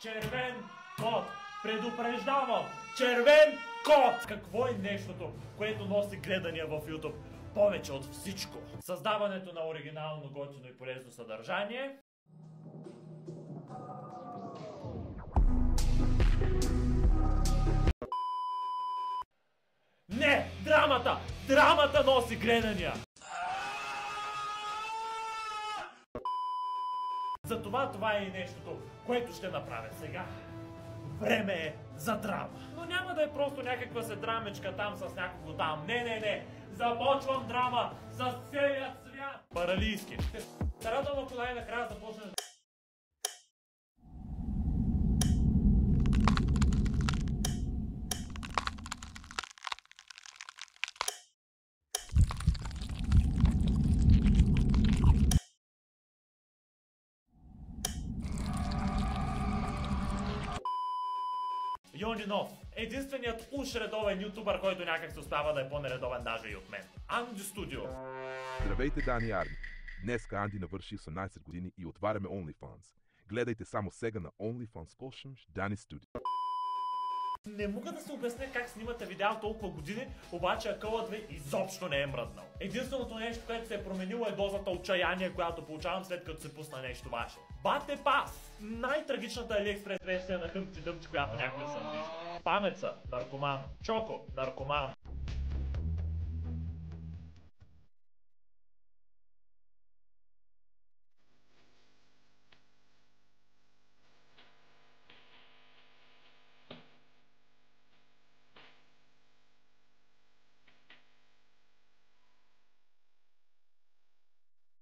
Червен кот! Предупреждавам! Червен кот! Какво е нещото, което носи гледания в YouTube повече от всичко? Създаването на оригинално, готино и полезно съдържание. Не! Драмата! Драмата носи гледания! Затова това е и нещото, което ще направя сега. Време е за драма. Но няма да е просто някаква се драмечка там с някого там. Не. Започвам драма с целият свят. Паралийски. Се радвам, ако най-накрая започне. Йонинов, единственият уж редовен ютубър, който някак се успява да е по-нередовен даже и от мен. Анди Студио. Здравейте, Дани Арни! Днеска Анди навърши 18 години и отваряме OnlyFans. Гледайте само сега на OnlyFans Kosham Дани Студио. Не мога да се обясня как снимате видео толкова години, обаче акълът ви изобщо не е мръднал. Единственото нещо, което се е променило е дозата отчаяние, която получавам след като се пусна нещо ваше. Бате пас! Най-трагичната AliExpress версия на Хъмти Дъмти, която някой съм виждал. Памеца, наркоман. Чоко, наркоман.